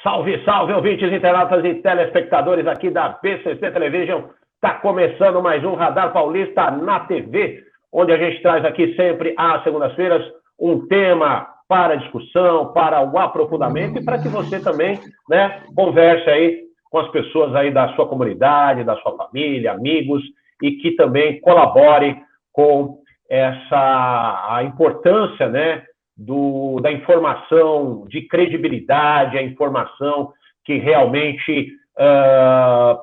Salve, salve, ouvintes, internautas e telespectadores aqui da BCC Television. Está começando mais um Radar Paulista na TV, onde a gente traz aqui sempre às segundas-feiras um tema para discussão, para o aprofundamento e para que você também, né, converse aí com as pessoas aí da sua comunidade, da sua família, amigos, e que também colabore com a importância, né, da informação de credibilidade, a informação que realmente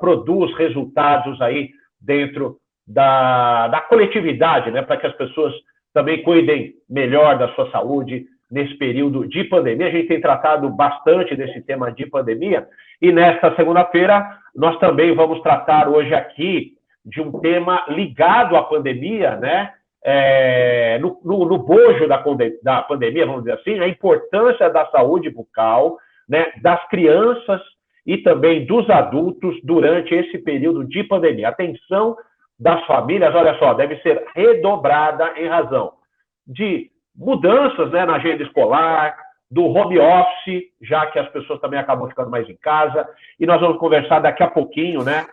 produz resultados aí dentro da coletividade, né, para que as pessoas também cuidem melhor da sua saúde nesse período de pandemia. A gente tem tratado bastante desse tema de pandemia e nesta segunda-feira nós também vamos tratar hoje aqui de um tema ligado à pandemia, né? No bojo da pandemia, vamos dizer assim, a importância da saúde bucal, né, das crianças e também dos adultos durante esse período de pandemia. A atenção das famílias, olha só, deve ser redobrada em razão de mudanças, né, na agenda escolar, do home office, já que as pessoas também acabam ficando mais em casa, e nós vamos conversar daqui a pouquinho, né,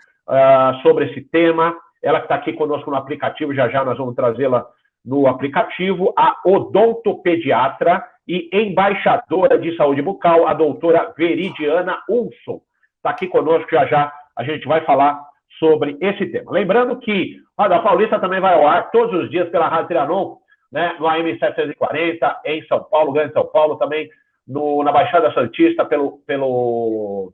sobre esse tema. Ela que está aqui conosco no aplicativo, já já nós vamos trazê-la no aplicativo, a odontopediatra e embaixadora de saúde bucal, a doutora Veridiana Ulson. Está aqui conosco, já já a gente vai falar sobre esse tema. Lembrando que a Radar Paulista também vai ao ar todos os dias pela Rádio Trianon, né, no AM 740, em São Paulo, Grande São Paulo, também na Baixada Santista, pelo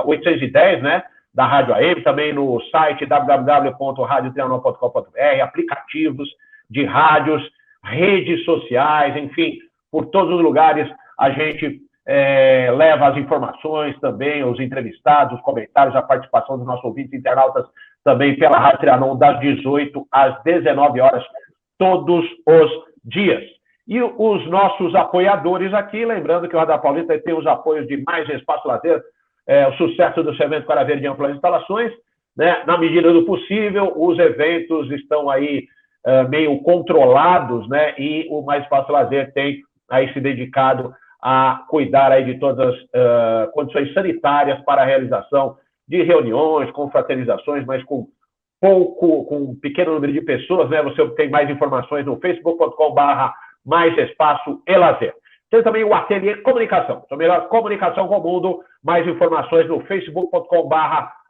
810, né, da Rádio AM, também no site www.radiotrianon.com.br, aplicativos de rádios, redes sociais, enfim, por todos os lugares a gente leva as informações também, os entrevistados, os comentários, a participação dos nossos ouvintes internautas também pela Rádio Trianon, das 18 às 19 horas, todos os dias. E os nossos apoiadores aqui, lembrando que o Radar Paulista tem os apoios de Mais Espaço Lazer, o sucesso do Cemento Cara Verde de amplas instalações, né? Na medida do possível, os eventos estão aí meio controlados, né? E o Mais Espaço Lazer tem aí se dedicado a cuidar aí de todas as condições sanitárias para a realização de reuniões, confraternizações, mas com um pequeno número de pessoas, né? Você tem mais informações no facebook.com/, Mais Espaço e Lazer. Tem também o Ateliê Comunicação, a melhor comunicação com o mundo. Mais informações no facebook.com/,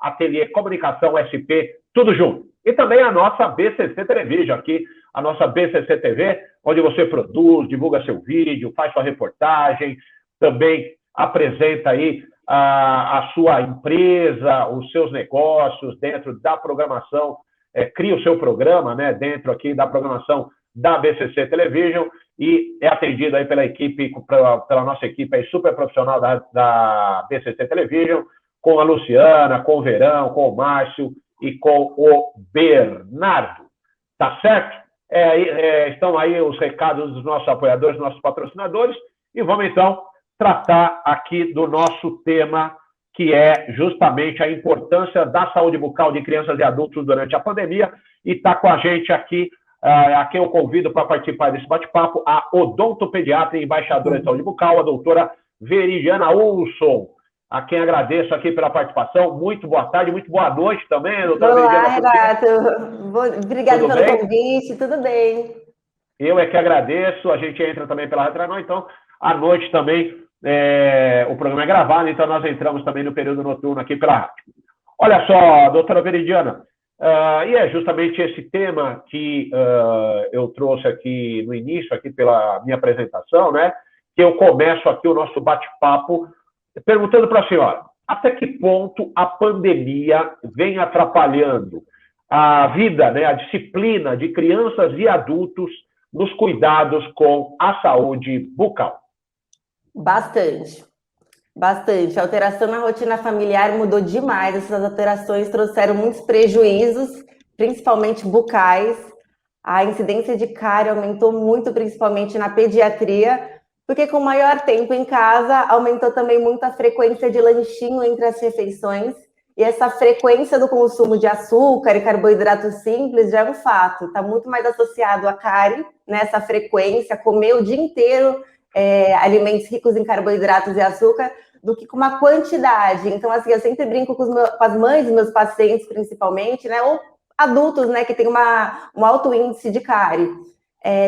Ateliê Comunicação SP, tudo junto. E também a nossa BCC Television, aqui, a nossa BCC TV, onde você produz, divulga seu vídeo, faz sua reportagem, também apresenta aí a sua empresa, os seus negócios dentro da programação, cria o seu programa, né, dentro aqui da programação da BCC Television, e é atendido aí pela equipe, pela nossa equipe aí super profissional da BCC Television, com a Luciana, com o Verão, com o Márcio e com o Bernardo. Tá certo? Estão aí os recados dos nossos apoiadores, dos nossos patrocinadores, e vamos então tratar aqui do nosso tema, que é justamente a importância da saúde bucal de crianças e adultos durante a pandemia, e está com a gente aqui, a quem eu convido para participar desse bate-papo, a odontopediatra e embaixadora de saúde bucal, a doutora Veridiana Ulson, a quem agradeço aqui pela participação. Muito boa tarde, muito boa noite também, doutora Veridiana. Olá, Renato. Obrigada pelo convite, tudo bem? Eu é que agradeço, a gente entra também pela Rádio Trianon, então, à noite também, o programa é gravado, então nós entramos também no período noturno aqui pela rádio. Olha só, doutora Veridiana, e é justamente esse tema que eu trouxe aqui no início, aqui pela minha apresentação, né? Que eu começo aqui o nosso bate-papo perguntando para a senhora, até que ponto a pandemia vem atrapalhando a vida, né, a disciplina de crianças e adultos nos cuidados com a saúde bucal? Bastante. Bastante. A alteração na rotina familiar mudou demais. Essas alterações trouxeram muitos prejuízos, principalmente bucais, A incidência de cárie aumentou muito, principalmente na pediatria, porque com maior tempo em casa, aumentou também muito a frequência de lanchinho entre as refeições, e essa frequência do consumo de açúcar e carboidratos simples já é um fato, está muito mais associado à cárie, nessa frequência, comer o dia inteiro alimentos ricos em carboidratos e açúcar, do que com uma quantidade. Então, assim, eu sempre brinco com as mães dos meus pacientes, principalmente, né, ou adultos, né, que tem um alto índice de cárie.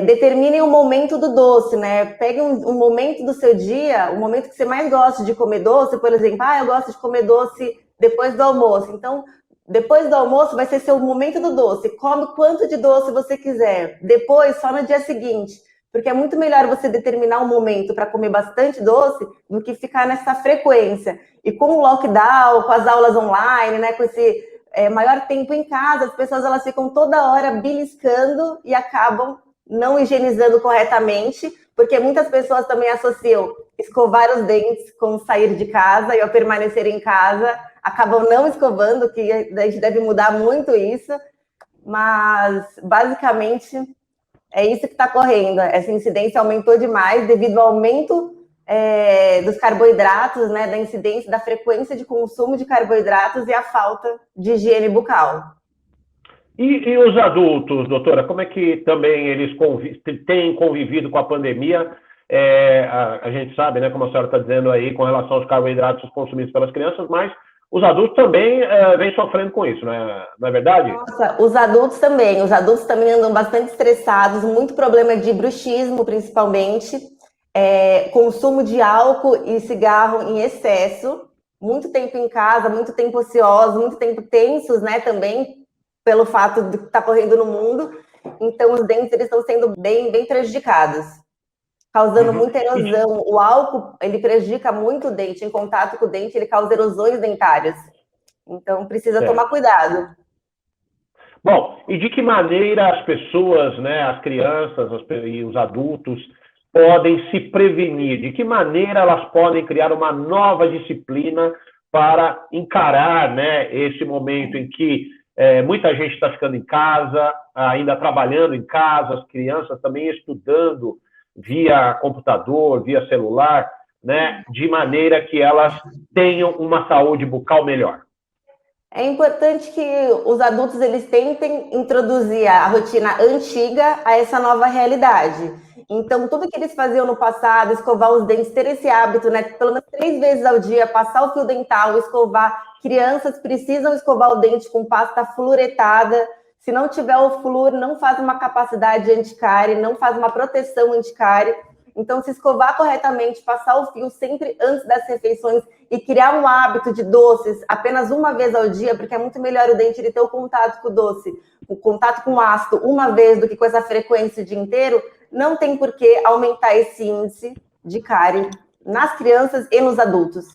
Determinem o momento do doce, né? Pegue um momento do seu dia, o momento que você mais gosta de comer doce, por exemplo, eu gosto de comer doce depois do almoço. Então, depois do almoço vai ser seu momento do doce. Come quanto de doce você quiser. Depois, só no dia seguinte. Porque é muito melhor você determinar um momento para comer bastante doce do que ficar nessa frequência. E com o lockdown, com as aulas online, né, com esse maior tempo em casa, as pessoas elas ficam toda hora beliscando e acabam não higienizando corretamente, porque muitas pessoas também associam escovar os dentes com sair de casa e ao permanecer em casa, acabam não escovando, que a gente deve mudar muito isso, mas basicamente é isso que está correndo. Essa incidência aumentou demais devido ao aumento dos carboidratos, né, da incidência, da frequência de consumo de carboidratos e a falta de higiene bucal. E os adultos, doutora, como é que também eles têm convivido com a pandemia? A gente sabe, né, como a senhora está dizendo aí, com relação aos carboidratos consumidos pelas crianças, mas os adultos também vêm sofrendo com isso, né? Não é verdade? Nossa, os adultos também andam bastante estressados, muito problema de bruxismo, principalmente, consumo de álcool e cigarro em excesso, muito tempo em casa, muito tempo ocioso, muito tempo tensos, né, também, pelo fato do que está correndo no mundo. Então, os dentes eles estão sendo bem, bem prejudicados, causando muita erosão. O álcool, ele prejudica muito o dente, em contato com o dente, ele causa erosões dentárias. Então, precisa tomar cuidado. Bom, e de que maneira as pessoas, né, as crianças e os adultos podem se prevenir? De que maneira elas podem criar uma nova disciplina para encarar, né, esse momento em que muita gente está ficando em casa, ainda trabalhando em casa, as crianças também estudando via computador, via celular, né, de maneira que elas tenham uma saúde bucal melhor? É importante que os adultos eles tentem introduzir a rotina antiga a essa nova realidade. Então, tudo que eles faziam no passado, escovar os dentes, ter esse hábito, né, pelo menos 3 vezes ao dia, passar o fio dental, escovar. Crianças precisam escovar o dente com pasta fluoretada. Se não tiver o flúor, não faz uma capacidade anticárie, não faz uma proteção anticárie. Então, se escovar corretamente, passar o fio sempre antes das refeições e criar um hábito de doces apenas uma vez ao dia, porque é muito melhor o dente ele ter o contato com o doce, o contato com o ácido uma vez do que com essa frequência o dia inteiro, não tem por que aumentar esse índice de cárie nas crianças e nos adultos.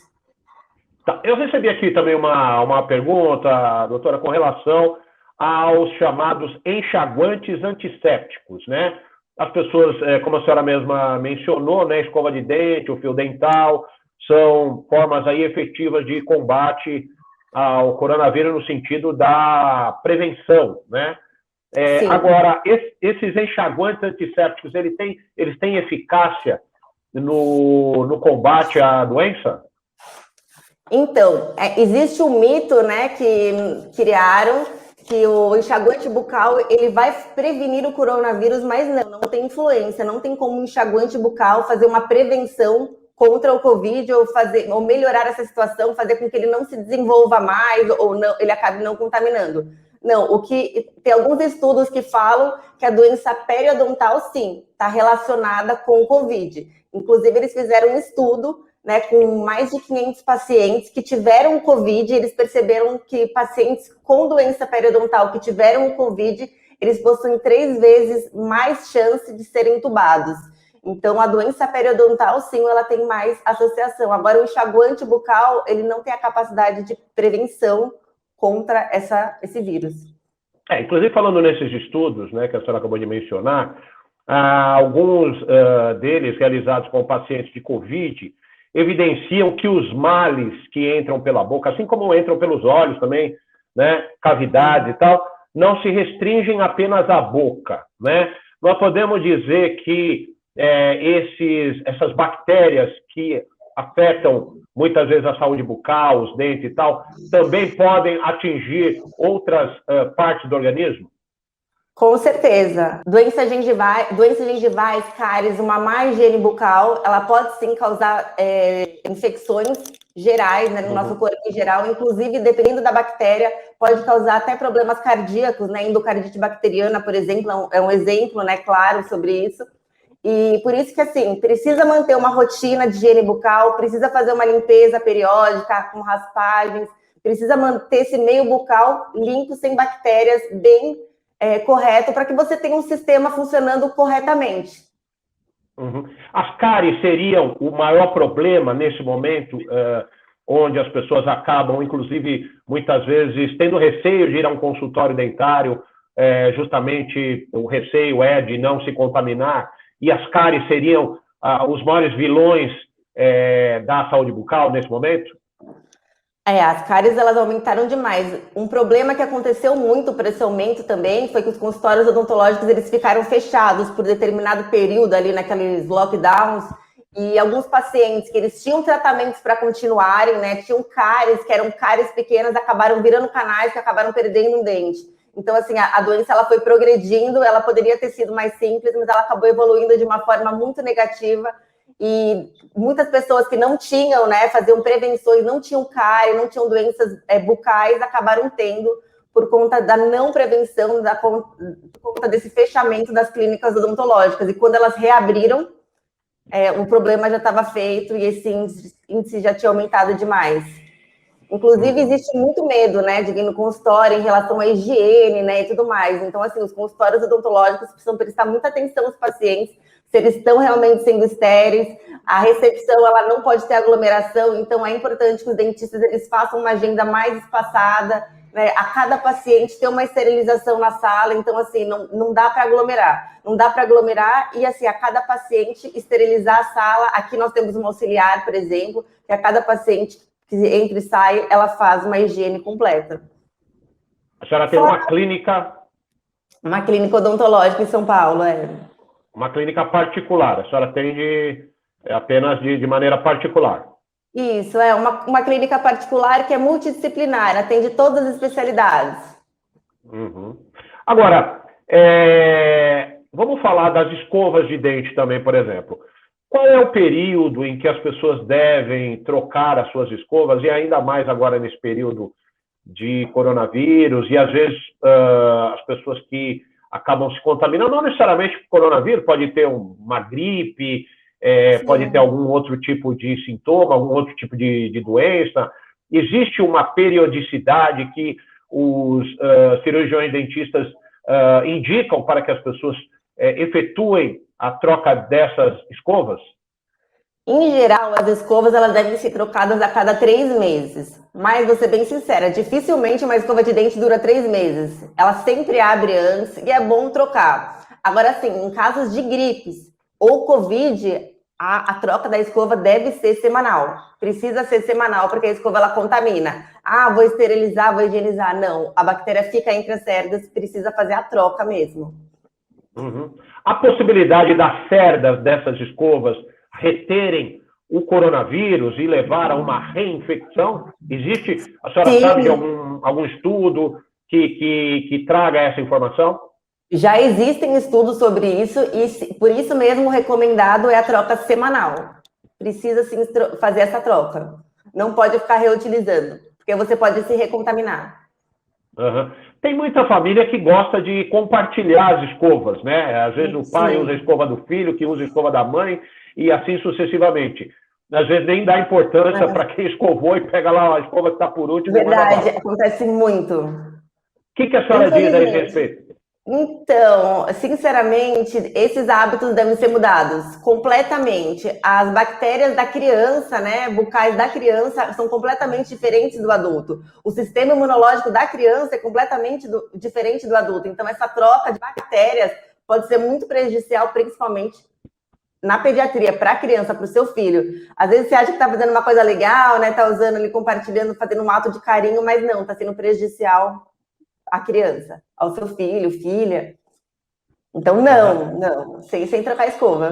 Tá. Eu recebi aqui também uma pergunta, doutora, com relação aos chamados enxaguantes antissépticos, né? As pessoas, como a senhora mesma mencionou, né, escova de dente, o fio dental, são formas aí efetivas de combate ao coronavírus no sentido da prevenção, né? Agora, esses enxaguantes antissépticos, eles têm eficácia no combate à doença? Então, existe um mito, né, que criaram, que o enxaguante bucal ele vai prevenir o coronavírus, mas não tem influência, não tem como o enxaguante bucal fazer uma prevenção contra o Covid ou melhorar essa situação, fazer com que ele não se desenvolva mais ou não, ele acabe não contaminando. Não, tem alguns estudos que falam que a doença periodontal, sim, está relacionada com o Covid. Inclusive, eles fizeram um estudo, né, com mais de 500 pacientes que tiveram Covid, eles perceberam que pacientes com doença periodontal que tiveram o Covid, eles possuem 3 vezes mais chance de serem entubados. Então, a doença periodontal, sim, ela tem mais associação. Agora, o enxaguante bucal, ele não tem a capacidade de prevenção contra esse vírus. Inclusive, falando nesses estudos, né, que a senhora acabou de mencionar, alguns deles realizados com pacientes de Covid evidenciam que os males que entram pela boca, assim como entram pelos olhos também, né, cavidades e tal, não se restringem apenas à boca, né? Nós podemos dizer que essas bactérias que afetam muitas vezes a saúde bucal, os dentes e tal, também podem atingir outras partes do organismo? Com certeza. Doenças gengivais, cáries, uma má higiene bucal, ela pode sim causar infecções gerais, né, no nosso corpo em geral, inclusive, dependendo da bactéria, pode causar até problemas cardíacos, né, endocardite bacteriana, por exemplo, é um exemplo, né, claro sobre isso. E por isso que, assim, precisa manter uma rotina de higiene bucal, precisa fazer uma limpeza periódica com raspagens, precisa manter esse meio bucal limpo, sem bactérias, bem correto, para que você tenha um sistema funcionando corretamente. Uhum. As cáries seriam o maior problema nesse momento, onde as pessoas acabam, inclusive, muitas vezes, tendo receio de ir a um consultório dentário, justamente o receio é de não se contaminar, e as cáries seriam os maiores vilões da saúde bucal nesse momento? As cáries, elas aumentaram demais. Um problema que aconteceu muito para esse aumento também foi que os consultórios odontológicos, eles ficaram fechados por determinado período ali naqueles lockdowns, e alguns pacientes que eles tinham tratamentos para continuarem, né, tinham cáries, que eram cáries pequenas, acabaram virando canais que acabaram perdendo um dente. Então, assim, a doença, ela foi progredindo, ela poderia ter sido mais simples, mas ela acabou evoluindo de uma forma muito negativa. E muitas pessoas que não tinham, né, faziam prevenções, não tinham cárie, não tinham doenças bucais, acabaram tendo por conta da não prevenção, por conta desse fechamento das clínicas odontológicas. E quando elas reabriram, o problema já estava feito e esse índice já tinha aumentado demais. Inclusive, existe muito medo, né, de ir no consultório em relação à higiene, né, e tudo mais. Então, assim, os consultórios odontológicos precisam prestar muita atenção aos pacientes, se eles estão realmente sendo estéreis. A recepção, ela não pode ter aglomeração, então é importante que os dentistas, eles façam uma agenda mais espaçada, né, a cada paciente ter uma esterilização na sala. Então, assim, não dá para aglomerar. Não dá para aglomerar e, assim, a cada paciente esterilizar a sala. Aqui nós temos uma auxiliar, por exemplo, que a cada paciente que entra e sai, ela faz uma higiene completa. A senhora tem uma clínica... Uma clínica odontológica em São Paulo, Uma clínica particular, a senhora atende apenas de maneira particular. Isso, uma clínica particular que é multidisciplinar, atende todas as especialidades. Uhum. Agora, vamos falar das escovas de dente também, por exemplo. Qual é o período em que as pessoas devem trocar as suas escovas, e ainda mais agora nesse período de coronavírus, e às vezes as pessoas que acabam se contaminando, não necessariamente com coronavírus, pode ter uma gripe, pode ter algum outro tipo de sintoma, algum outro tipo de doença. Existe uma periodicidade que os cirurgiões dentistas indicam para que as pessoas efetuem a troca dessas escovas? Em geral, as escovas, elas devem ser trocadas a cada 3 meses. Mas, vou ser bem sincera, dificilmente uma escova de dente dura 3 meses. Ela sempre abre antes e é bom trocar. Agora, sim, em casos de gripes ou Covid, a troca da escova deve ser semanal. Precisa ser semanal, porque a escova, ela contamina. Vou esterilizar, vou higienizar. Não, a bactéria fica entre as cerdas, precisa fazer a troca mesmo. Uhum. A possibilidade das cerdas dessas escovas reterem o coronavírus e levar a uma reinfecção? Existe, a senhora sabe de algum estudo que traga essa informação? Já existem estudos sobre isso e por isso mesmo o recomendado é a troca semanal. Precisa sim fazer essa troca. Não pode ficar reutilizando, porque você pode se recontaminar. Uhum. Tem muita família que gosta de compartilhar as escovas, né? Às vezes o pai usa a escova do filho, que usa a escova da mãe, e assim sucessivamente. Às vezes nem dá importância para quem escovou e pega lá a escova que está por último. Verdade, acontece muito. O que a senhora diz a esse respeito? Então, sinceramente, esses hábitos devem ser mudados completamente. As bactérias da criança, né, bucais da criança, são completamente diferentes do adulto. O sistema imunológico da criança é completamente diferente do adulto. Então, essa troca de bactérias pode ser muito prejudicial, principalmente na pediatria, para a criança, para o seu filho. Às vezes você acha que está fazendo uma coisa legal, né, está usando ali, compartilhando, fazendo um ato de carinho, mas não, está sendo prejudicial. a criança, ao seu filho, filha. Então, não, sem trocar escova.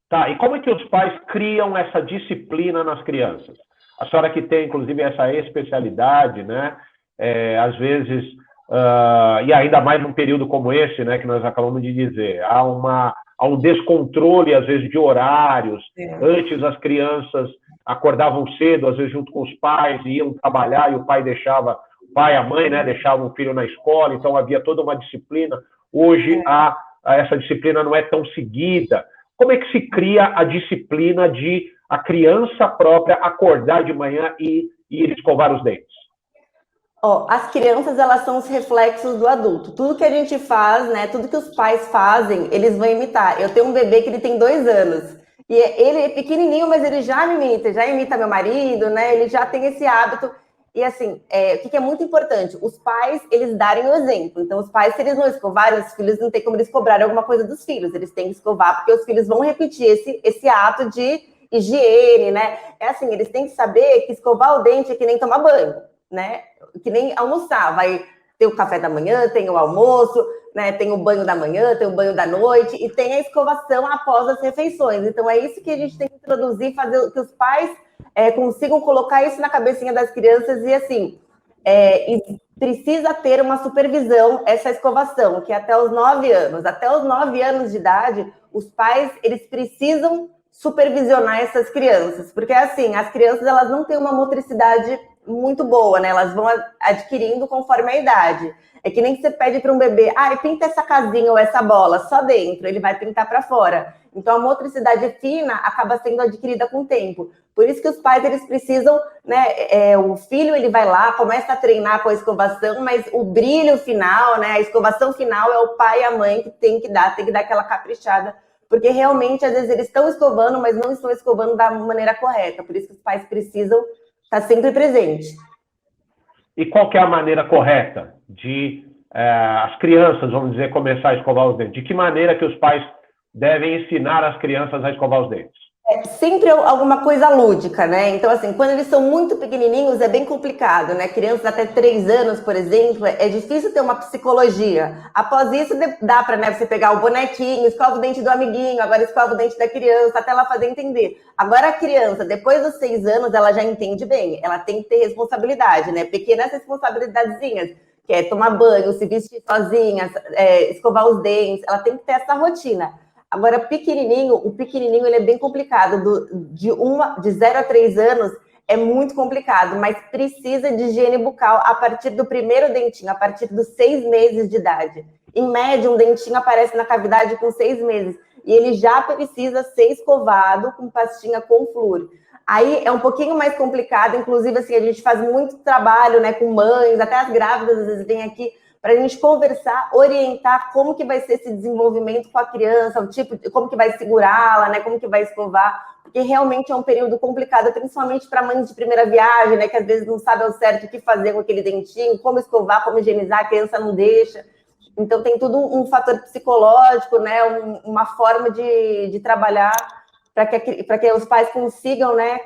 Tá, e como é que os pais criam essa disciplina nas crianças? A senhora que tem, inclusive, essa especialidade, né? Às vezes, e ainda mais num período como esse, né, que nós acabamos de dizer, há um descontrole, às vezes, de horários. Antes, as crianças acordavam cedo, às vezes, junto com os pais, e iam trabalhar, e o pai deixava, o pai e a mãe, né, deixavam o filho na escola, então havia toda uma disciplina. Hoje, essa disciplina não é tão seguida. Como é que se cria a disciplina de a criança própria acordar de manhã e ir escovar os dentes? As crianças, elas são os reflexos do adulto. Tudo que a gente faz, né, tudo que os pais fazem, eles vão imitar. Eu tenho um bebê que ele tem 2 anos. E ele é pequenininho, mas ele já me imita, já imita meu marido, né? Ele já tem esse hábito. E assim, o que é muito importante? Os pais, eles darem o exemplo. Então, os pais, se eles não escovarem, os filhos não tem como eles cobrarem alguma coisa dos filhos. Eles têm que escovar, porque os filhos vão repetir esse ato de higiene, né? É assim, eles têm que saber que escovar o dente é que nem tomar banho, né? Que nem almoçar. Vai ter o café da manhã, tem o almoço, né? Tem o banho da manhã, tem o banho da noite e tem a escovação após as refeições. Então, é isso que a gente tem que introduzir, fazer que os pais consigam colocar isso na cabecinha das crianças e, assim, e precisa ter uma supervisão, essa escovação, que até os 9 anos. Até os 9 anos de idade, os pais, eles precisam supervisionar essas crianças, porque, assim, as crianças, elas não têm uma motricidade muito boa, né? Elas vão adquirindo conforme a idade. É que nem que você pede para um bebê, pinta essa casinha ou essa bola só dentro, ele vai pintar para fora. Então, a motricidade fina acaba sendo adquirida com o tempo. Por isso que os pais, eles precisam, né? O filho, ele vai lá, começa a treinar com a escovação, mas o brilho final, né? A escovação final é o pai e a mãe que tem que dar aquela caprichada, porque realmente, às vezes, eles estão escovando, mas não estão escovando da maneira correta. Por isso que os pais precisam estar sempre presentes. E qual que é a maneira correta de as crianças, vamos dizer, começar a escovar os dentes? De que maneira que os pais devem ensinar as crianças a escovar os dentes? Sempre alguma coisa lúdica, né? Então, assim, quando eles são muito pequenininhos, é bem complicado, né? Crianças até 3 anos, por exemplo, é difícil ter uma psicologia. Após isso, dá para, né, você pegar o bonequinho, escova o dente do amiguinho, agora escova o dente da criança, até ela fazer entender. Agora, a criança, depois dos 6 anos, ela já entende bem. Ela tem que ter responsabilidade, né? Pequenas responsabilidadezinhas, que é tomar banho, se vestir sozinha, escovar os dentes. Ela tem que ter essa rotina. Agora, o pequenininho ele é bem complicado. De 0 a 3 anos é muito complicado, mas precisa de higiene bucal a partir do primeiro dentinho, a partir dos 6 meses de idade. Em média, um dentinho aparece na cavidade com 6 meses e ele já precisa ser escovado com pastinha com flúor. Aí é um pouquinho mais complicado, inclusive assim, a gente faz muito trabalho, né, com mães, até as grávidas às vezes vêm aqui para a gente conversar, orientar como que vai ser esse desenvolvimento com a criança, o tipo, como que vai segurá-la, né, como que vai escovar, porque realmente é um período complicado, principalmente para mães de primeira viagem, né, que às vezes não sabe ao certo o que fazer com aquele dentinho, como escovar, como higienizar, a criança não deixa. Então tem tudo um fator psicológico, né, uma forma de trabalhar para que os pais consigam, né,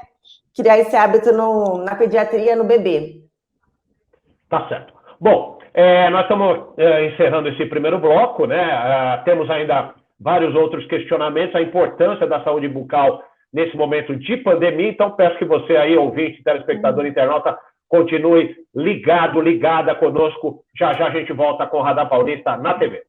criar esse hábito na pediatria, no bebê. Tá certo. Bom, nós estamos encerrando esse primeiro bloco, né? Temos ainda vários outros questionamentos, a importância da saúde bucal nesse momento de pandemia, então peço que você aí, ouvinte, telespectador, internauta, continue ligada conosco. Já a gente volta com o Radar Paulista na TV.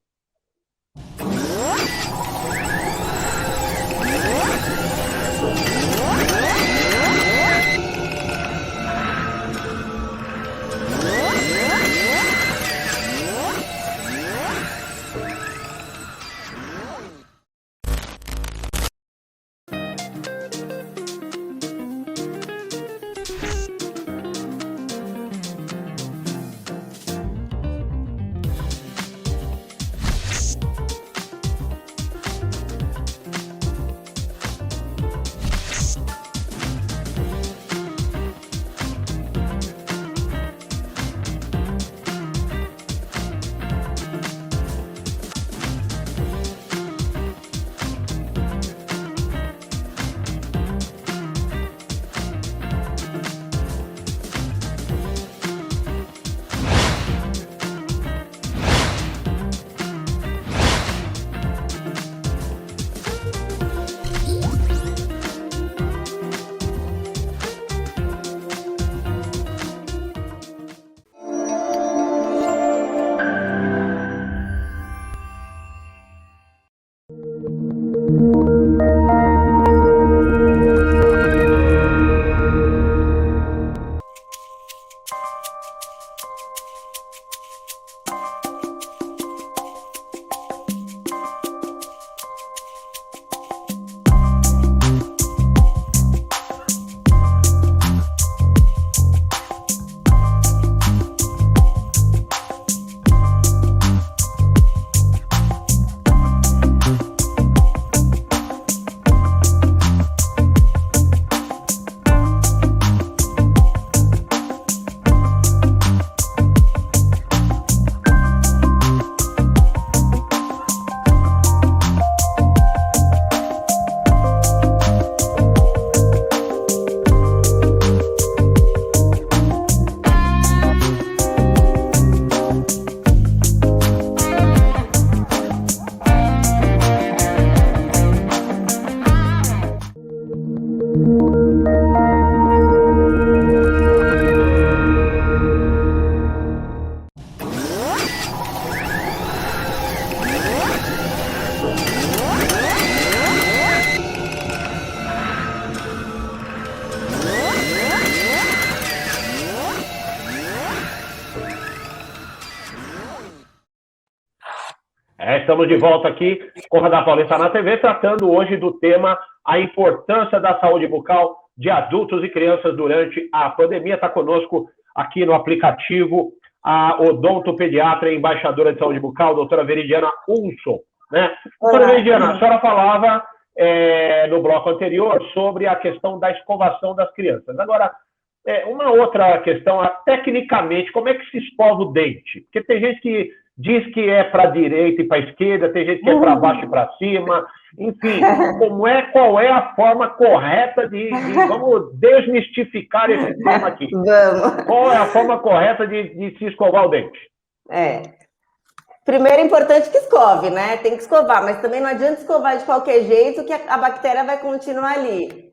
Estamos de volta aqui com o Radar Paulista na TV, tratando hoje do tema a importância da saúde bucal de adultos e crianças durante a pandemia. Está conosco aqui no aplicativo a odontopediatra e embaixadora de saúde bucal, doutora Veridiana Ulson. Né? Doutora Veridiana, a senhora falava no bloco anterior sobre a questão da escovação das crianças. Agora, uma outra questão, tecnicamente, como é que se escova o dente? Porque tem gente que diz que é para a direita e para a esquerda, tem gente que é para baixo e para cima, enfim, qual é a forma correta vamos desmistificar esse tema aqui. Vamos. Qual é a forma correta de se escovar o dente? Primeiro é importante que escove, né? Tem que escovar, mas também não adianta escovar de qualquer jeito que a bactéria vai continuar ali.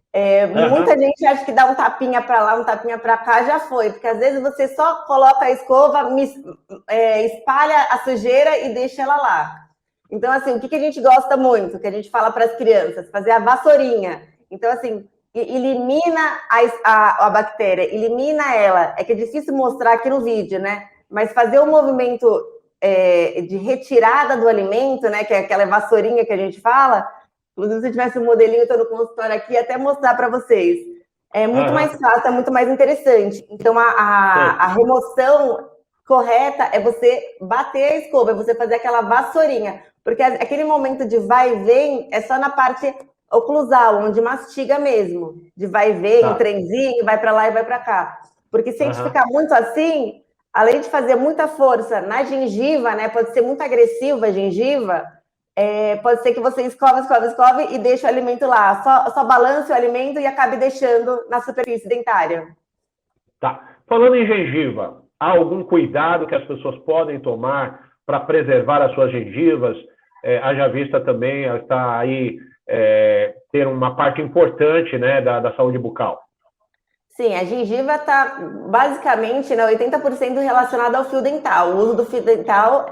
Muita gente acha que dá um tapinha para lá, um tapinha para cá, já foi, porque às vezes você só coloca a escova, espalha a sujeira e deixa ela lá. Então, assim, o que a gente gosta muito, que a gente fala para as crianças, fazer a vassourinha. Então, assim, elimina a bactéria, elimina ela. É que é difícil mostrar aqui no vídeo, né? Mas fazer o movimento de retirada do alimento, né? Que é aquela vassourinha que a gente fala. Inclusive, se tivesse um modelinho, estou no consultório aqui, ia até mostrar para vocês. É muito mais fácil, é muito mais interessante. Então, a remoção correta é você bater a escova, é você fazer aquela vassourinha. Porque aquele momento de vai e vem é só na parte oclusal, onde mastiga mesmo. De vai e vem, trenzinho, vai para lá e vai para cá. Porque se a gente ficar muito assim, além de fazer muita força na gengiva, né? Pode ser muito agressiva a gengiva. Pode ser que você escove e deixe o alimento lá. Só balance o alimento e acabe deixando na superfície dentária. Tá. Falando em gengiva, há algum cuidado que as pessoas podem tomar para preservar as suas gengivas? Haja vista também está aí ter uma parte importante, né, da saúde bucal. Sim, a gengiva está basicamente 80% relacionada ao fio dental. O uso do fio dental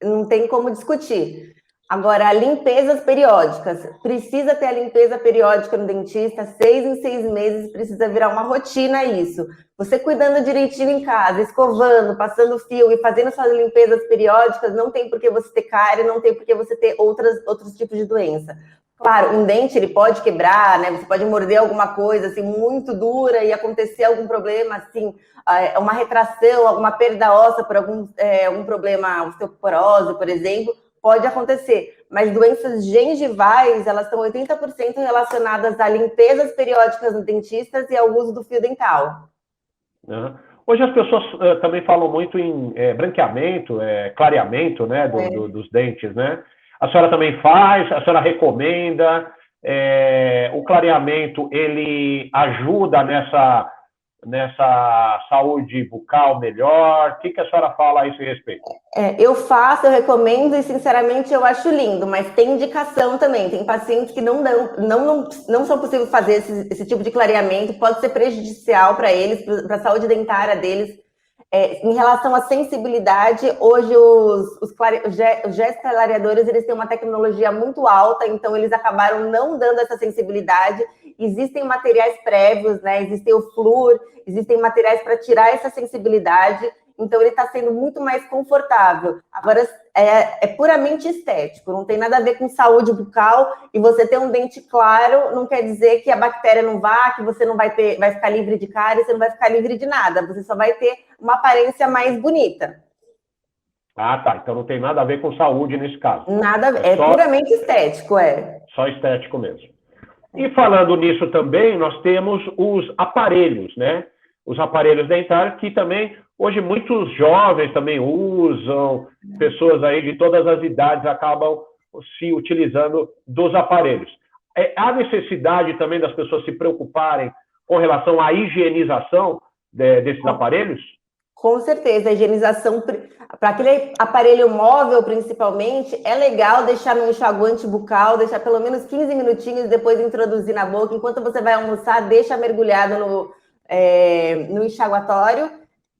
não tem como discutir. Agora, limpezas periódicas. Precisa ter a limpeza periódica no dentista, 6 em 6 meses, precisa virar uma rotina isso. Você cuidando direitinho em casa, escovando, passando fio e fazendo suas limpezas periódicas, não tem por que você ter cárie, não tem por que você ter outros tipos de doença. Claro, um dente ele pode quebrar, né? Você pode morder alguma coisa assim muito dura e acontecer algum problema, assim, uma retração, alguma perda óssea por algum problema osteoporose, por exemplo. Pode acontecer, mas doenças gengivais, elas estão 80% relacionadas a limpezas periódicas no dentistas e ao uso do fio dental. Hoje as pessoas também falam muito em branqueamento, clareamento, né, dos dentes, né? A senhora também faz, a senhora recomenda, o clareamento, ele ajuda nessa saúde bucal melhor? O que a senhora fala a esse respeito? Eu faço, eu recomendo e, sinceramente, eu acho lindo, mas tem indicação também. Tem pacientes que não são possível fazer esse tipo de clareamento, pode ser prejudicial para eles, para a saúde dentária deles. Em relação à sensibilidade, hoje os gestos-clareadores, eles têm uma tecnologia muito alta, então eles acabaram não dando essa sensibilidade. Existem materiais prévios, né? Existe o flúor, existem materiais para tirar essa sensibilidade, então ele está sendo muito mais confortável. Agora, é puramente estético, não tem nada a ver com saúde bucal, e você ter um dente claro não quer dizer que a bactéria não vá, que você não vai ficar livre de cárie, você não vai ficar livre de nada, você só vai ter uma aparência mais bonita. Ah, tá, então não tem nada a ver com saúde nesse caso. Nada, puramente estético, Só estético mesmo. E falando nisso também, nós temos os aparelhos, né? Os aparelhos dentários que também, hoje, muitos jovens também usam, pessoas aí de todas as idades acabam se utilizando dos aparelhos. Há necessidade também das pessoas se preocuparem com relação à higienização desses aparelhos? Com certeza, a higienização para aquele aparelho móvel, principalmente, é legal deixar no enxaguante bucal, deixar pelo menos 15 minutinhos, depois introduzir na boca. Enquanto você vai almoçar, deixa mergulhado no enxaguatório.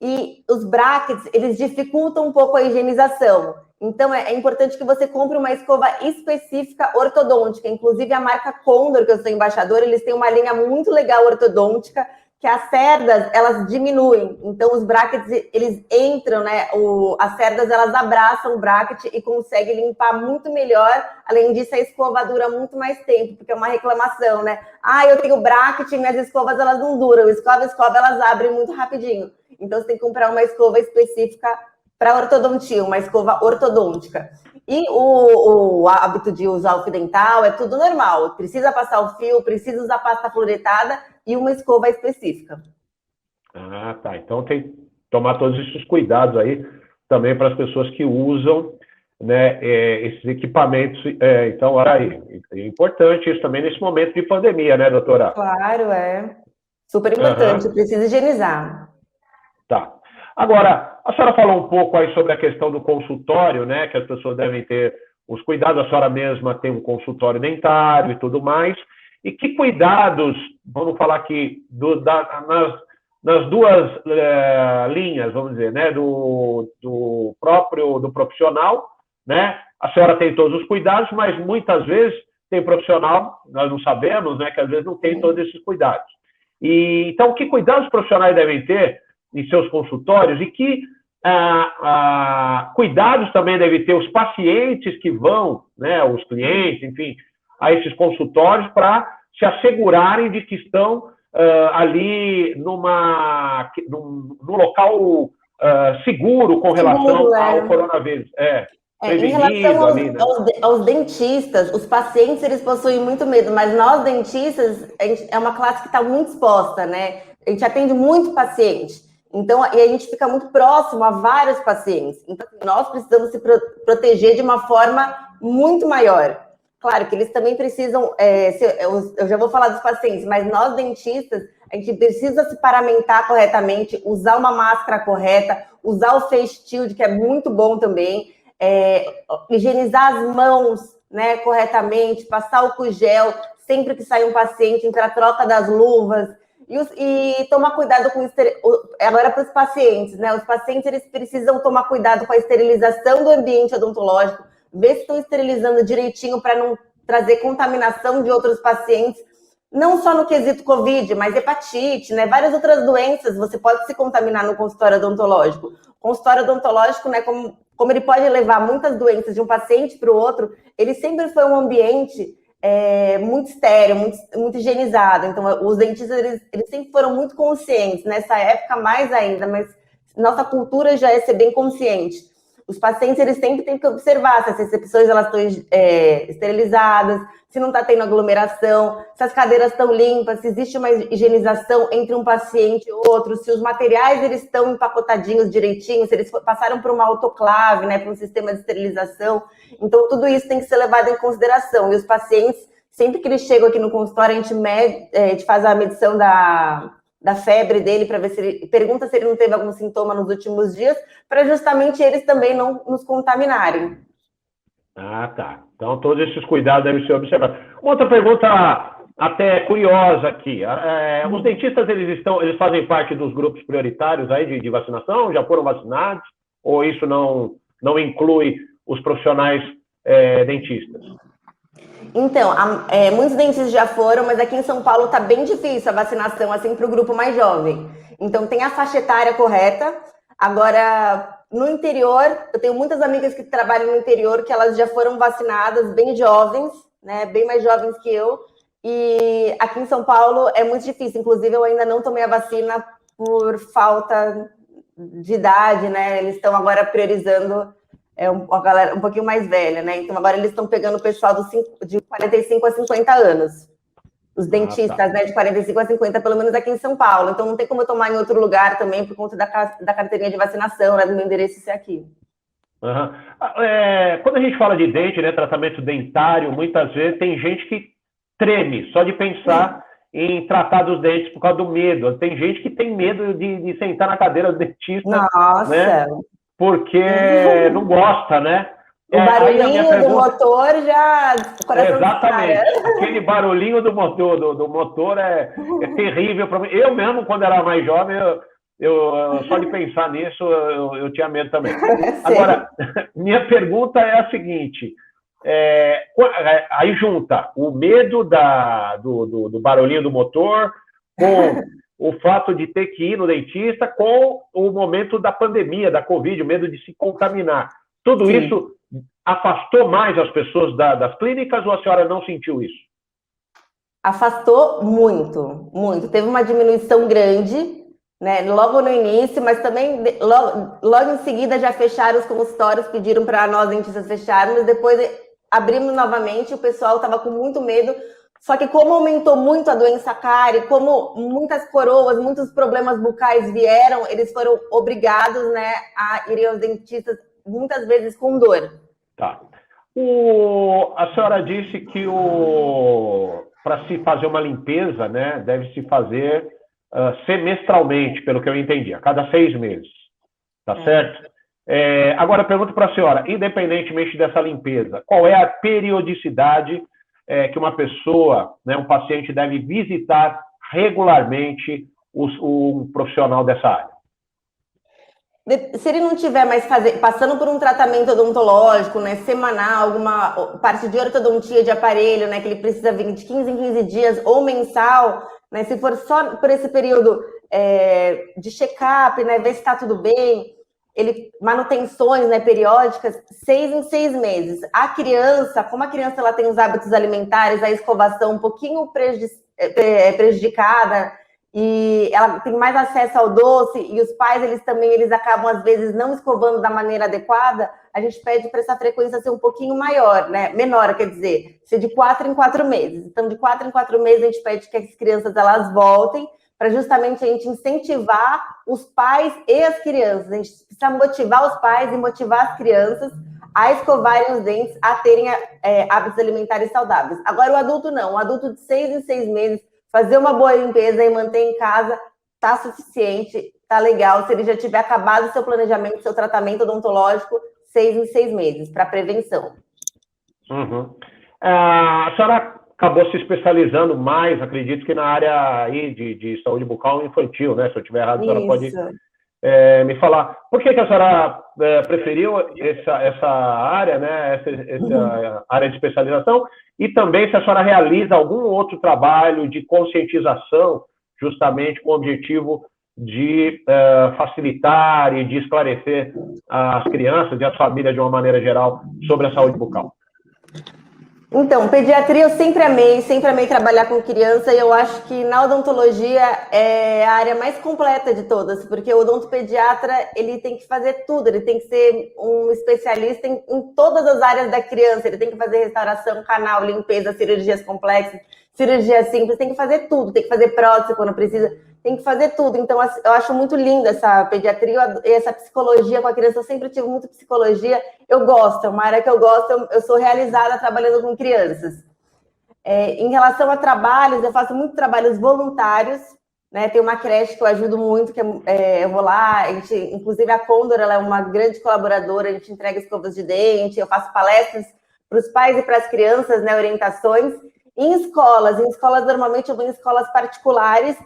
E os brackets, eles dificultam um pouco a higienização. Então, é importante que você compre uma escova específica ortodôntica. Inclusive, a marca Condor, que eu sou embaixadora, eles têm uma linha muito legal ortodôntica, que as cerdas, elas diminuem. Então, os brackets, eles entram, né? As cerdas, elas abraçam o bracket e conseguem limpar muito melhor. Além disso, a escova dura muito mais tempo, porque é uma reclamação, né? Ah, eu tenho bracket e minhas escovas, elas não duram. Escova, elas abrem muito rapidinho. Então, você tem que comprar uma escova específica para ortodontia, uma escova ortodôntica. E o hábito de usar o fio dental é tudo normal. Precisa passar o fio, precisa usar pasta fluoretada e uma escova específica. Ah, tá. Então tem que tomar todos esses cuidados aí também para as pessoas que usam, né, esses equipamentos. Então, olha aí, é importante isso também nesse momento de pandemia, né, doutora? Claro, é. Super importante, precisa higienizar. Tá. Agora, a senhora falou um pouco aí sobre a questão do consultório, né, que as pessoas devem ter os cuidados, a senhora mesma tem um consultório dentário e tudo mais. E que cuidados, vamos falar aqui, nas duas linhas, vamos dizer, né, do profissional, né? A senhora tem todos os cuidados, mas muitas vezes tem profissional, nós não sabemos, né, que às vezes não tem todos esses cuidados. E, então, que cuidados os profissionais devem ter em seus consultórios e que cuidados também devem ter os pacientes que vão, né, os clientes, enfim, a esses consultórios para se assegurarem de que estão ali num local seguro com relação ao coronavírus. Em relação aos dentistas, os pacientes, eles possuem muito medo, mas nós, dentistas, é uma classe que está muito exposta, né? A gente atende muito paciente. Então, e a gente fica muito próximo a vários pacientes. Então, nós precisamos se proteger de uma forma muito maior. Claro que eles também precisam, eu já vou falar dos pacientes, mas nós, dentistas, a gente precisa se paramentar corretamente, usar uma máscara correta, usar o face shield, que é muito bom também, higienizar as mãos, né, corretamente, passar álcool gel sempre que sai um paciente, entre a troca das luvas, e tomar cuidado com agora para os pacientes, né? Os pacientes, eles precisam tomar cuidado com a esterilização do ambiente odontológico, ver se estão esterilizando direitinho para não trazer contaminação de outros pacientes, não só no quesito Covid, mas hepatite, né? Várias outras doenças, você pode se contaminar no consultório odontológico. O consultório odontológico, né, como ele pode levar muitas doenças de um paciente para o outro, ele sempre foi um ambiente muito estéril, muito higienizado. Então, os dentistas, eles sempre foram muito conscientes, nessa época mais ainda, mas nossa cultura já é ser bem consciente. Os pacientes, eles sempre têm que observar se as recepções elas estão esterilizadas, se não está tendo aglomeração, se as cadeiras estão limpas, se existe uma higienização entre um paciente e outro, se os materiais eles estão empacotadinhos direitinho, se eles passaram por uma autoclave, né, por um sistema de esterilização. Então, tudo isso tem que ser levado em consideração. E os pacientes, sempre que eles chegam aqui no consultório, a gente faz a medição da febre dele, para ver se ele pergunta se ele não teve algum sintoma nos últimos dias, para justamente eles também não nos contaminarem. Ah, tá. Então, todos esses cuidados devem ser observados. Uma outra pergunta até curiosa aqui. Os dentistas, eles fazem parte dos grupos prioritários aí de vacinação? Já foram vacinados? Ou isso não inclui os profissionais dentistas? Então, muitos dentistas já foram, mas aqui em São Paulo está bem difícil a vacinação, assim, para o grupo mais jovem. Então, tem a faixa etária correta. Agora, no interior, eu tenho muitas amigas que trabalham no interior, que elas já foram vacinadas bem jovens, né, bem mais jovens que eu. E aqui em São Paulo é muito difícil. Inclusive, eu ainda não tomei a vacina por falta de idade, né? Eles estão agora priorizando a galera um pouquinho mais velha, né? Então, agora eles estão pegando o pessoal de 45 a 50 anos. Os dentistas, tá, né, de 45 a 50, pelo menos aqui em São Paulo. Então, não tem como eu tomar em outro lugar também, por conta da carteirinha de vacinação, né, do meu endereço ser aqui. Uhum. Quando a gente fala de dente, né, tratamento dentário, muitas vezes tem gente que treme só de pensar em tratar dos dentes por causa do medo. Tem gente que tem medo de sentar na cadeira do dentista, Nossa! Né? Porque não gosta, né? O barulhinho do motor já... O coração exatamente. Aquele barulhinho do motor é terrível para mim. Eu mesmo, quando era mais jovem, só de pensar nisso, eu tinha medo também. Agora, minha pergunta é a seguinte... aí junta o medo do barulhinho do motor com o fato de ter que ir no dentista, com o momento da pandemia, da Covid, o medo de se contaminar. Tudo Sim. Isso afastou mais as pessoas das clínicas ou a senhora não sentiu isso? Afastou muito, muito. Teve uma diminuição grande, né? Logo no início, mas também logo em seguida já fecharam os consultórios, pediram para nós dentistas fecharmos, depois abrimos novamente, o pessoal estava com muito medo. Só que como aumentou muito a doença cárie, como muitas coroas, muitos problemas bucais vieram, eles foram obrigados, né, a irem aos dentistas muitas vezes com dor. Tá. A senhora disse que para se fazer uma limpeza, né, deve se fazer semestralmente, pelo que eu entendi, a cada 6 meses. Tá certo? Agora, eu pergunto para a senhora, independentemente dessa limpeza, qual é a periodicidade que uma pessoa, né, um paciente, deve visitar regularmente um profissional dessa área? Se ele não estiver mais passando por um tratamento odontológico, né, semanal, alguma parte de ortodontia de aparelho, né, que ele precisa vir de 15 em 15 dias, ou mensal, né, se for só por esse período de check-up, né, ver se está tudo bem, manutenções, né, periódicas, 6 em 6 meses. A criança, como a criança ela tem os hábitos alimentares, a escovação um pouquinho prejudicada, e ela tem mais acesso ao doce, e os pais, eles acabam, às vezes, não escovando da maneira adequada, a gente pede para essa frequência ser um pouquinho maior, né? Menor, quer dizer, ser de 4 em 4 meses. Então, de 4 em 4 meses, a gente pede que as crianças, elas voltem, para justamente a gente incentivar os pais e as crianças. A gente precisa motivar os pais e motivar as crianças a escovarem os dentes, a terem hábitos alimentares saudáveis. Agora, o adulto não. O adulto de 6 em 6 meses, fazer uma boa limpeza e manter em casa, tá suficiente, tá legal. Se ele já tiver acabado o seu planejamento, seu tratamento odontológico, 6 em 6 meses, para prevenção. Uhum. A senhora acabou se especializando mais, acredito que na área aí de saúde bucal infantil, né? Se eu estiver errado, a senhora pode me falar. Por que a senhora preferiu essa área, né? Essa área de especialização? E também se a senhora realiza algum outro trabalho de conscientização, justamente com o objetivo de facilitar e de esclarecer as crianças e as famílias de uma maneira geral sobre a saúde bucal. Então, pediatria eu sempre amei trabalhar com criança, e eu acho que na odontologia é a área mais completa de todas, porque o odontopediatra, ele tem que fazer tudo, ele tem que ser um especialista em todas as áreas da criança, ele tem que fazer restauração, canal, limpeza, cirurgias complexas, cirurgia simples, tem que fazer tudo, tem que fazer prótese quando precisa, tem que fazer tudo. Então, eu acho muito linda essa pediatria e essa psicologia com a criança. Eu sempre tive muito psicologia. Eu gosto, é uma área que eu gosto. Eu sou realizada trabalhando com crianças. Em relação a trabalhos, eu faço muitos trabalhos voluntários, né? Tem uma creche que eu ajudo muito, que eu vou lá, inclusive a Condor, ela é uma grande colaboradora, a gente entrega escovas de dente, eu faço palestras para os pais e para as crianças, né? Orientações. Em escolas normalmente eu vou em escolas particulares,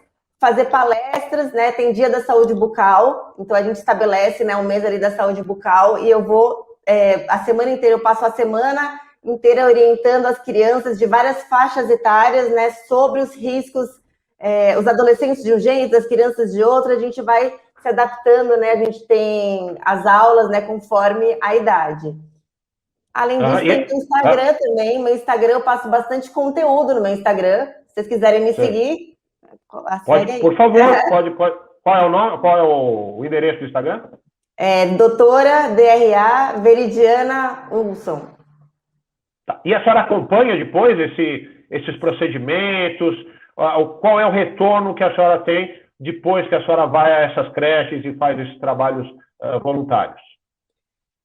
fazer palestras, né? Tem dia da saúde bucal, então a gente estabelece, né, um mês ali da saúde bucal, e eu vou a semana inteira, eu passo a semana inteira orientando as crianças de várias faixas etárias, né, sobre os riscos, os adolescentes de um jeito, as crianças de outro, a gente vai se adaptando, né? A gente tem as aulas, né, conforme a idade. Além disso, tem o Instagram também. Meu Instagram, eu passo bastante conteúdo no meu Instagram. Se vocês quiserem me seguir, pode, por favor, pode. Qual é o nome? Qual é o endereço do Instagram? Doutora DRA Veridiana Wilson. Tá. E a senhora acompanha depois esses procedimentos? Qual é o retorno que a senhora tem depois que a senhora vai a essas creches e faz esses trabalhos voluntários?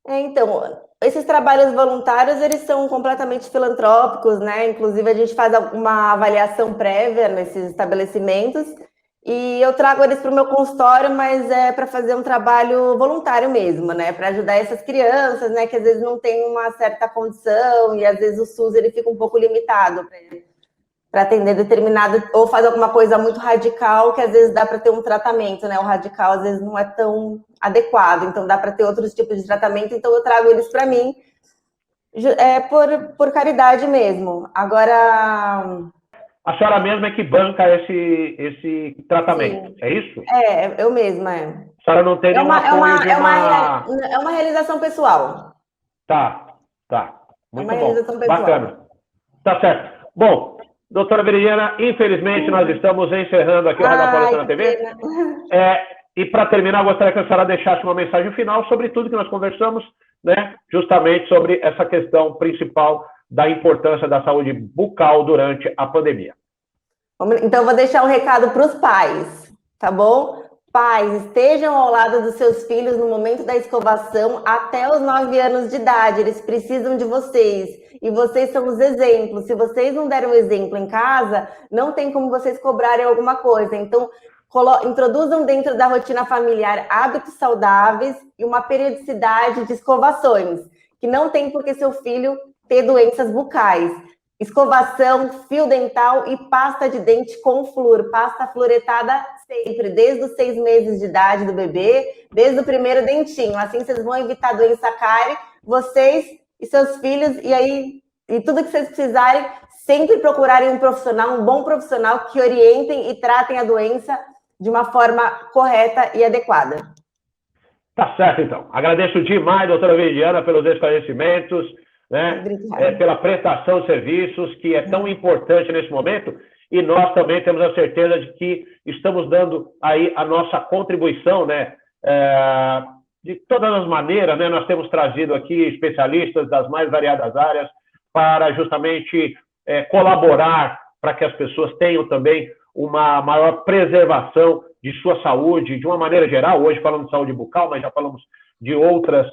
Então, esses trabalhos voluntários, eles são completamente filantrópicos, né? Inclusive, a gente faz uma avaliação prévia nesses estabelecimentos e eu trago eles para o meu consultório, mas é para fazer um trabalho voluntário mesmo, né? Para ajudar essas crianças, né? Que às vezes não tem uma certa condição e às vezes o SUS ele fica um pouco limitado para atender determinado, ou fazer alguma coisa muito radical, que às vezes dá para ter um tratamento, né? O radical às vezes não é tão adequado, então dá para ter outros tipos de tratamento, então eu trago eles para mim, por caridade mesmo. Agora... A senhora mesma é que banca esse tratamento, sim, é isso? Eu mesma, A senhora não tem nenhum apoio de uma... É uma realização pessoal. Tá. Muito bom. Realização pessoal. Bacana. Tá certo. Bom, doutora Veridiana, infelizmente nós estamos encerrando aqui o Radar Paulista na TV. E para terminar, eu gostaria que a senhora deixasse uma mensagem final sobre tudo que nós conversamos, né? Justamente sobre essa questão principal da importância da saúde bucal durante a pandemia. Então, eu vou deixar um recado para os pais, tá bom? Pais, estejam ao lado dos seus filhos no momento da escovação até os 9 anos de idade. Eles precisam de vocês. E vocês são os exemplos. Se vocês não deram um exemplo em casa, não tem como vocês cobrarem alguma coisa. Então, introduzam dentro da rotina familiar hábitos saudáveis e uma periodicidade de escovações, que não tem por que seu filho ter doenças bucais. Escovação, fio dental e pasta de dente com flúor, pasta fluoretada sempre, desde os 6 meses de idade do bebê, desde o primeiro dentinho. Assim vocês vão evitar a doença cárie, vocês e seus filhos, e tudo que vocês precisarem, sempre procurarem um profissional, um bom profissional que orientem e tratem a doença de uma forma correta e adequada. Tá certo, então. Agradeço demais, doutora Veridiana, pelos esclarecimentos, né? Pela prestação de serviços, que é tão importante nesse momento, e nós também temos a certeza de que estamos dando aí a nossa contribuição, né? De todas as maneiras, né? Nós temos trazido aqui especialistas das mais variadas áreas para justamente colaborar para que as pessoas tenham também uma maior preservação de sua saúde, de uma maneira geral. Hoje falamos de saúde bucal, mas já falamos de outras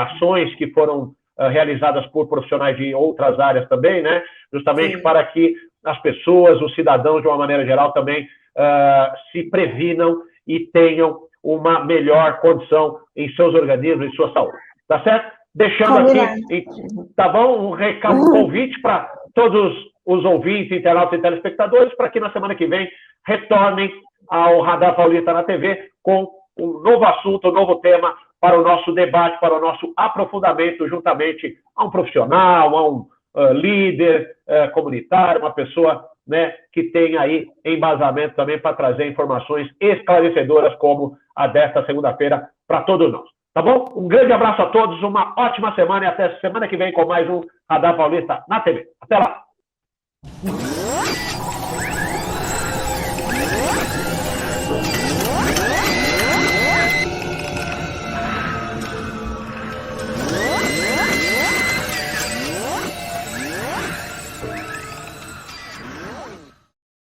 ações que foram realizadas por profissionais de outras áreas também, né? Justamente para que as pessoas, os cidadãos, de uma maneira geral, também se previnam e tenham uma melhor condição em seus organismos, em sua saúde. Tá certo? Deixando aqui, tá bom? Um recado, um convite para todos os ouvintes, internautas e telespectadores, para que na semana que vem retornem ao Radar Paulista na TV com um novo assunto, um novo tema para o nosso debate, para o nosso aprofundamento, juntamente a um profissional, a um líder comunitário, uma pessoa, né, que tem aí embasamento também para trazer informações esclarecedoras como a desta segunda-feira para todos nós. Tá bom? Um grande abraço a todos, uma ótima semana e até semana que vem com mais um Radar Paulista na TV. Até lá!